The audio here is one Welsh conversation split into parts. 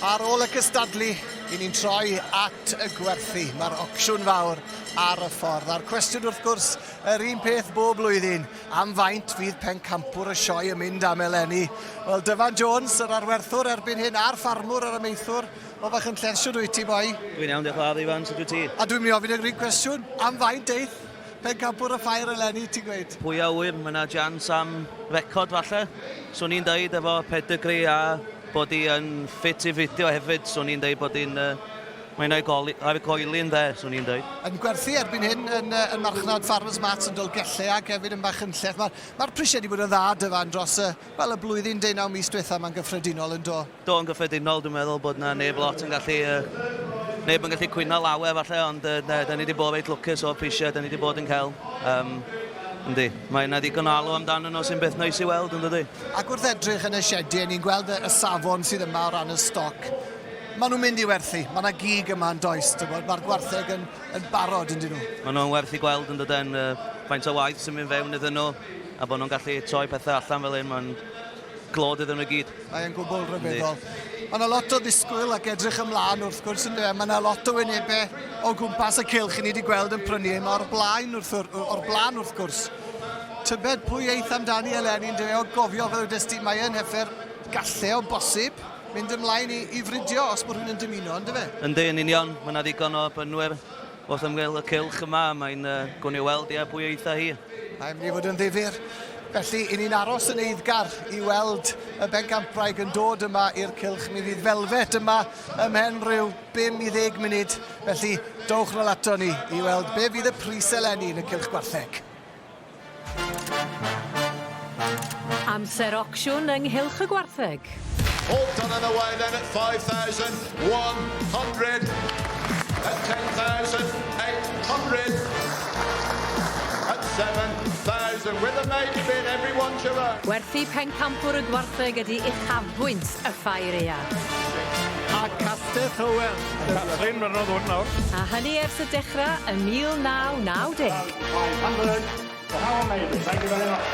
Ar ôl y cystadlu, i ni'n troi at y gwerthu. Mae'r ocsiwn fawr ar y ffordd. A'r cwestiwn wrth gwrs, yr un peth bob blwyddyn. Am faint fydd pencampwr y Sioe yn mynd am eleni? Wel, Dyfan Jones, yr arwerthwr erbyn hyn, a'r ffarmwr ar y meithwr. O fach yn llesio dwi ti, boi? Dwi'n iawn, diolch yn fawr, Ifan, sut wyt ti? A dwi'n mynd i ofyn yr un cwestiwn. Am faint eith pencampwr y ffair eleni, ti'n gweud? Pwy a wyr, mae yna jans am record falle. So ni'n dweud efo pedigree a bod hi'n ffit i fideo hefyd, so ni'n dweud bod hi'n... Mae'n ei coelyn dde, so ni'n dweud. Yn gwerthu erbyn hyn yn marchnad Farmers Mats yn Dolgellau ac hefyd yn bach yn lleth. Mae'r prisiau wedi bod yn dda Dyfan dros y blwyddyn 19 mis diwethaf mae'n gyffredinol yn do. Do yn gyffredinol, dwi'n meddwl bod na neb lot yn gallu... neb yn gallu cwyno lawer falle, ond da ni wedi bod reit lwcus o'r prisiau, da ni wedi bod yn cael. Yndi, mae yna ddigon alw amdano nhw sy'n beth neis i weld, yn dydi? Ac wrth edrych yn y siediau, ni'n gweld y safon sydd yma o ran y stoc. Maen nhw'n mynd i werthu, mae yna gig yma yn does, mae'r Gwartheg yn barod yn dyn nhw. Maen nhw'n werthu gweld yn dydyn, faint o waith sy'n mynd fewn iddyn nhw, a bod nhw'n gallu troi pethau allan fel un, mae'n glod iddyn nhw gyd. Mae'n gwbl rhyfeddol. Mae yna lot o ddisgwyl ac edrych ymlaen wrth gwrs yn dweud. Mae yna lot o wynebau o gwmpas y cylch i ni wedi gweld yn prynu. Mae o'r blaen wrth gwrs. Tybed pwy eith amdani eleni yn dweud o gofio fel ydys ti. Mae yn heifer gallu o bosib mynd ymlaen i fridio os bod rhywun yn dymuno, ynddo fe? Yndi, yn union. Mae yna ddigon o bynwyr wrth ymgael y cylch yma. Mae'n gwni weld pwy eitha hi. Mae'n mynd i fod yn ddifur. Felly, i ni'n aros yn eiddgar i weld y bencampwraig yn dod yma i'r cylch. Mi fydd felfet yma ymhen rhyw 5 i 10 munud. Felly, dowch nôl ato ni i weld be fydd y pris eleni yn y cylch Gwartheg. Amser ocsiwn yng Nghylch y Gwartheg. All done and away then at 5,100 at 10,800 at 7,000 with a maiden bid, everyone to run. Werthu pencampwr y Gwartheg ydi uchafbwynt y ffair eang. A castell Hywel. Catrin mynodd hwn nawr. A hynny ers y dechrau yn 1990. 500 for our maiden, thank you very much.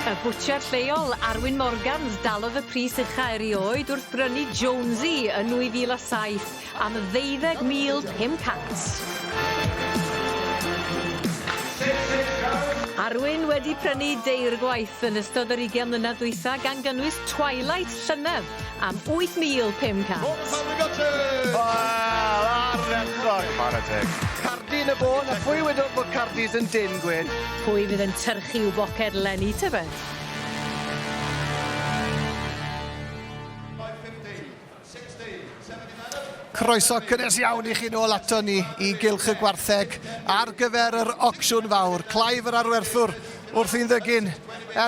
Y bwtsiar lleol Arwyn Morgans dalodd y pris ucha erioed wrth brynu Jonesy yn 2007 am 12,500. Arwyn wedi prynu deir gwaith yn ystod yr 20 mlynedd dwytha gan gynnwys Twilight llynedd am 8,500. Cardi yn y bôn, a pwy wedyn bod cardis yn dyn, Gwyn? Pwy fydd yn tyrchu i'w boced Lenny, tybed? Croeso cynnes iawn i chi nôl ato ni i gylch y Gwartheg ar gyfer yr ocsiwn fawr. Clive yr arwerthwr wrth i'n ddygyn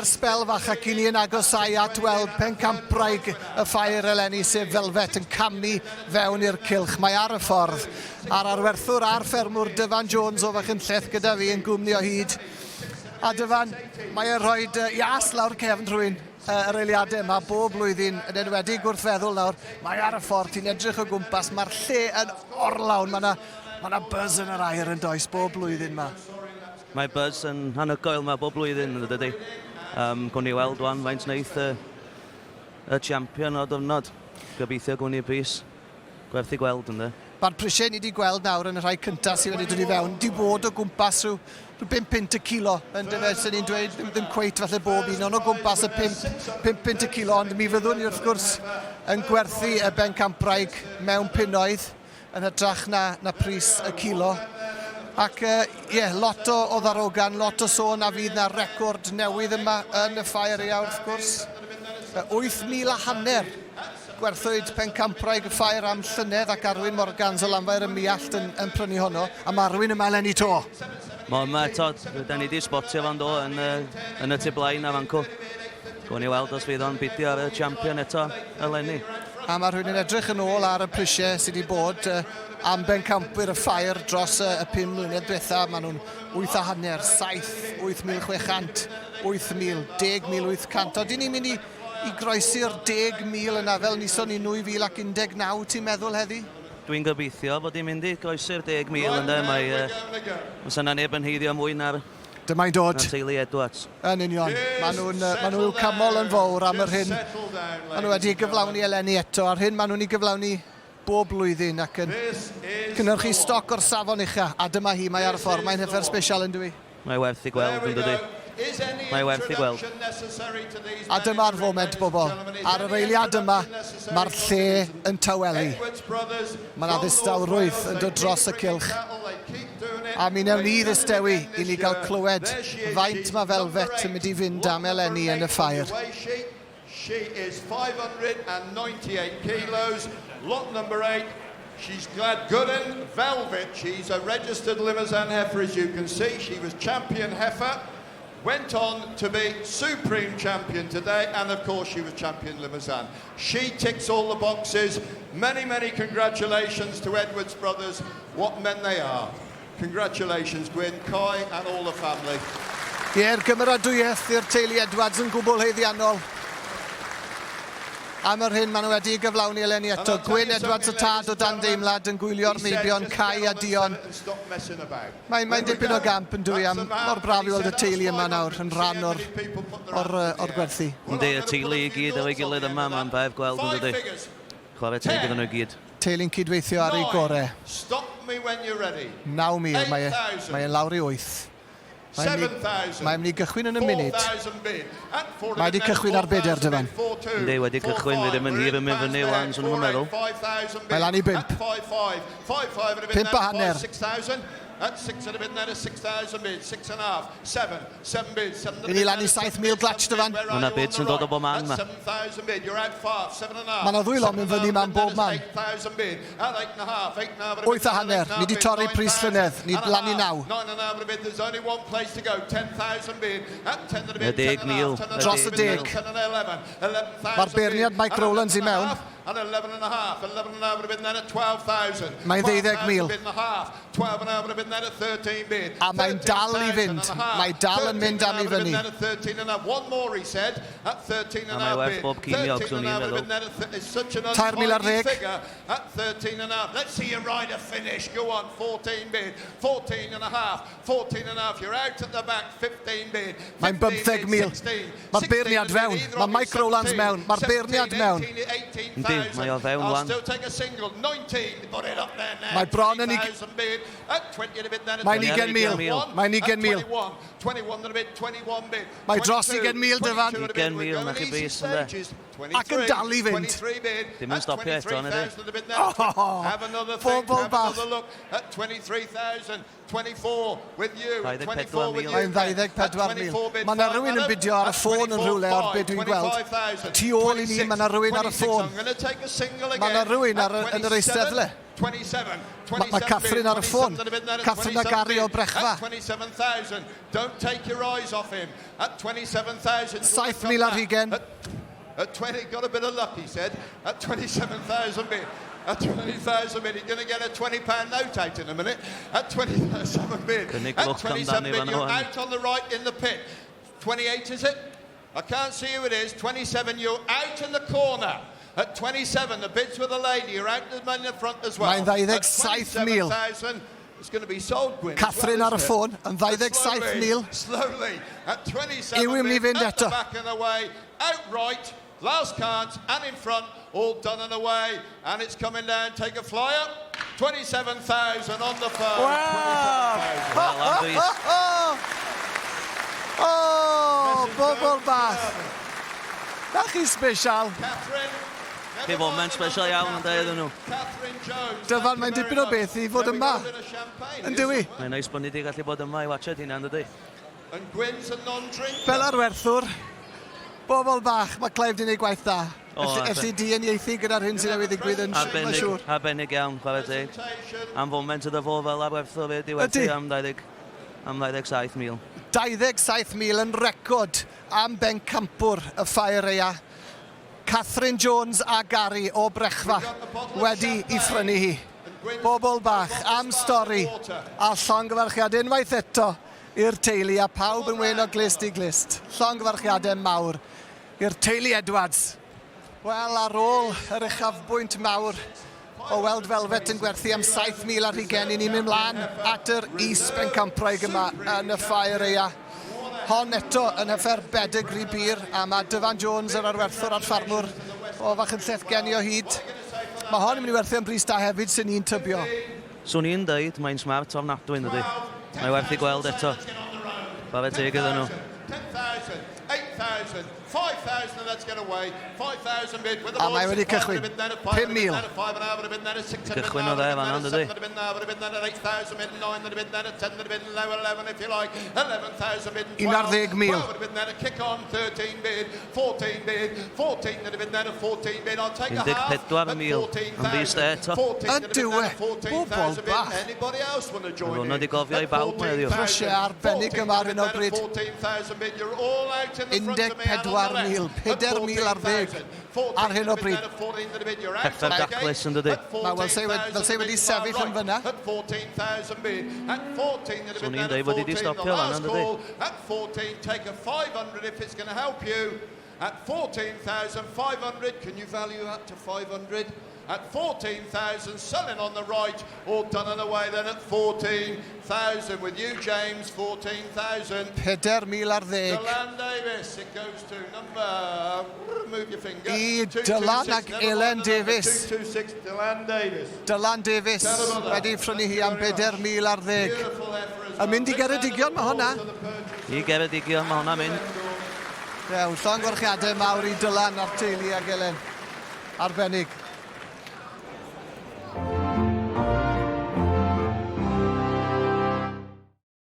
spel fach ac i ni yn agosau at weld pencampwraig y ffair eleni sef felfet yn camu fewn i'r cylch. Mae ar y ffordd a'r arwerthwr a'r ffermwr Dyfan Jones o fach yn lleth gyda fi yn gwmni o hyd. A Dyfan, mae e'n rhoi ias lawr cefn rhywun yr eiliadau yma bob blwyddyn yn enwedig wrth feddwl nawr. Mae ar y ffordd, ti'n edrych o gwmpas, mae'r lle yn orlawn. Mae yna buzz yn yr air yn does bob blwyddyn yma. Mae buzz yn anhygoel yma bob blwyddyn yn dydy. Gwni weld wan faint wneith y champion o ddiwrnod. Gobeithio gwni pris. Gwerthu gweld ynddo. Mae'r prisiau ni wedi gweld nawr yn y rhai cyntaf sydd wedi dod i fewn. Di bod o gwmpas rhyw 5 pint y kilo. Yn dyfed sy'n ni'n dweud ddim cweit falle bob un. Ond o gwmpas y 5 pint y kilo. Ond mi fyddwn ni wrth gwrs yn gwerthu y bencampwraig mewn punnoedd yn hytrach na pris y kilo. Ac lot o ddarogan, lot o sôn a fydd na record newydd yma yn y ffair ia wrth gwrs. 8,500 gwerthwyd pencampwraig y ffair am llynedd ac Arwyn Morgans o Lanfair y Miallt yn prynu honno. A mae Arwyn yma eleni to. Mae yma eto, da ni wedi spotio fan do yn y tu blaen a fanco. Gwni weld os fydd o'n bidio ar y champion eto eleni. A mae rhywun yn edrych yn ôl ar y prisiau sydd wedi bod am bencampwyr y ffair dros y 5 mlynedd diwetha. Maen nhw'n 8,500, 7,000, 8,600, 8,000, 10,800. Oedden ni'n mynd i groesi'r 10,000 yna fel nison ni 2019, ti'n meddwl heddi? Dwi'n gobeithio bod i'n mynd i groesi'r 10,000 ynddo. Mae yna neb yn heiddio mwy na'r Dyma'n dod. Na teulu Edwards. Yn union. Maen nhw'n cymol yn fawr am yr hyn. Maen nhw wedi gyflawni eleni eto. Ar hyn maen nhw'n ei gyflawni bob blwyddyn ac yn cynnyrchu stoc o'r safon ucha. A dyma hi, mae ar y ffordd. Mae'n heifer special yn dwi. Mae werth i gweld yn dydi. Mae werth i gweld. A dyma'r foment, bobl. Ar yr eiliad yma, mae'r lle yn tawelu. Mae'n addistawrwydd yn dod dros y cylch. A mi newn ni ddistewi i ni gael clywed faint mae Velvet yn mynd i fynd am eleni yn y ffair. She is 598 kilos, lot number 8. She's glad good in Velvet. She's a registered Limousin heifer, as you can see. She was champion heifer. Went on to be supreme champion today, and of course she was champion Limousin. She ticks all the boxes. Many, many congratulations to Edwards brothers. What men they are. Congratulations, Gwyn, Kai and all the family. Ie'r gymeradwyaeth i'r teulu Edwards yn gwbl heiddiannol. Am yr hyn maen nhw wedi gyflawni eleni eto. Gwyn Edwards y tad o dan deimlad yn gwylio'r meibion, Kai a Dion. Mae'n dipyn o gamp yn dwi am mor braf i weld y teulu yma nawr yn rhan o'r gwerthu. Yndi, y teulu i gyd efo'i gilydd yma, mae'n braf gweld yn dydi. Chwarae teg iddyn nhw gyd. Teulu'n cydweithio ar ei gorau. 9,000, mae'n lawr i 8. Mae'n mynd i gychwyn yn y munud. Mae wedi cychwyn ar 4 dyfan. Yndi, wedi cychwyn, fe ddim yn hir yn mynd fyny wan, swn nhw'n meddwl. Mae lan i 5. 5 a hanner. At 6 and a bit, then a 6,000 bid, 6.5, 7 bid, 7 I ni lan i 7,000 glatch dyfan. Mae yna bid sy'n dod o bob man ma. 7,000 bid, you're out far, 7.5. Mae yna ddwylo mynd fyny ma'n bob man. 8,000 bid, at 8.5, 8 a hanner, ni di torri pris llynedd, ni lan i 9. 9.5 bid, there's only one place to go, 10,000 bid, at 10 and a bit, 10,000. Dros y 10. 11,000. Mae'r beirniad Mike Rowlands i mewn. And 11.5 would have been then at 12,000. Mae'n 12,000. 12.5 would have been then at 13 bid. A mae'n dal i fynd. Mae dal yn mynd am i fyny. 13.5. One more, he said, at 13.5 A mae werth bob ciniog, swn i'n meddwl. It's such an 3,000 ar unlikely 10. figure at 13.5. Let's see your rider finish. Go on, 14 bid, 14.5, 14.5. You're out at the back, 15 bid. Mae'n 15,000. Mae'r beirniad fewn. Mae Mike Rowlands mewn. Mae'r beirniad mewn. Mae o fewn wan. Mae bron yn Mae'n 20,000. Mae'n 20,000. Mae dros 20,000 dyfan. 20,000 na chi bris yn de. Ac yn dal i fynd. Dim yn stopio eto yn ydy. Pobl bach. 24 with you. 24,000. Mae'n 24,000. Mae yna rhywun yn bidio ar y ffôn yn rhywle o'r beth dwi'n gweld. Tu ôl i ni, mae yna rhywun ar y ffôn. Mae yna rhywun yn yr eisteddle. Mae Catherine ar y ffôn. Catherine a Gary o Brechfa. 27,000. Don't take your eyes off him. At 27,000. 7,000 ar hugen. At 20, got a bit of luck, he said. At 27,000 bid. At 20,000 bid, he's going to get a £20 note out in a minute. At 27 bid. At 27 bid, you're out on the right in the pit. 28, is it? I can't see who it is. 27, you're out in the corner. At 27, the bid's with the lady. You're out in the front as well. Mae'n 27,000. It's going to be sold, Gwyn. Catherine ar y ffôn yn 27,000. Slowly. At 27 Yw i'n mynd i fynd at the eto. back and away. Outright. Last cards and in front. All done and away. And it's coming down. Take a flyer. 27,000 on the phone. Wow! Oh, bobl bach. Na chi special. Chi foment special iawn yn dweud nhw. Dyfan mae'n dipyn o beth i fod yma. Yn dywi. Mae'n neis bod ni wedi gallu bod yma i watched hynna yn dydi. Fel arwerthwr, bobl bach, mae Clive wedi gwneud gwaith da. Elli di yn ieithu gyda'r hyn sy'n newydd ddigwydd yn siŵr. Arbennig iawn, chwarae teg. Am foment yda fo fel arwerthwr fe di werthu am 27,000. 27,000 yn record am ben campwr y ffair eia. Catherine Jones a Gary o Brechfa wedi i phrynu hi. Bobl bach am stori a llongyfarchiad unwaith eto i'r teulu a pawb yn wyn o glist i glist. Llongyfarchiadau mawr i'r teulu Edwards. Wel, ar ôl yr uchafbwynt mawr o weld Velvet yn gwerthu am 7,000 ar 20 i ni'n mynd mlaen at yr is-bencampwraig yma yn y ffair eia. Hon eto yn hyffer bedigri bir a mae Dyfan Jones yr arwerthwr a'r ffarmwr o fach yn llethgeni o hyd. Mae hon yn mynd i werthu am bris da hefyd sy'n ni'n tybio. Swn i'n dweud, mae'n smart ofnadwy yn dydi. Mae werth i gweld eto. Ba fe teg iddyn nhw. 10,000, 8,000, 5,000 and let's get away. 5,000 bid with the A mae wedi cychwyn. 5,000. Cychwyn o dde fan hon, dydi? 8,000 bid, 9 bid, 10 bid, 11 if you like, 11,000 bid, 11,000. Kick on, 13 bid, 14 bid, 14 bid, 14 bid. I'll take a half. 14,000 yn bys de eto. Ydw e, bobl bach. Anybody else want to join in? Hwnnw wedi gofio i bawb mae heddiw. Prosiau arbennig yma ar hyn o bryd. 14,000 bid, you're all out in the front of me. 14,000, 4,000 ar ddeg ar hyn o bryd. Heifer daclus yn dydi. Mae fel se wedi sefyll yn fyna. Swn i'n dweud bod i wedi stopio fan yn dydi. At 14, take a 500 if it's going to help you. At 14,500, can you value that to 500? At 14,000, selling on the right, all done and away then at 14,000 with you, James, 14,000. 4,000 ar ddeg. Dylan Davis, it goes to number, move your finger. I Dylan ac Elen Davis. 226, Dylan Davis. Dylan Davis wedi ffrynu hi am 4,000 ar ddeg. Yn mynd i Geredigion mae hwnna. I Geredigion mae hwnna mynd. Iawn, llon gwarchiadau mawr i Dylan a'r teulu ag Elen. Arbennig.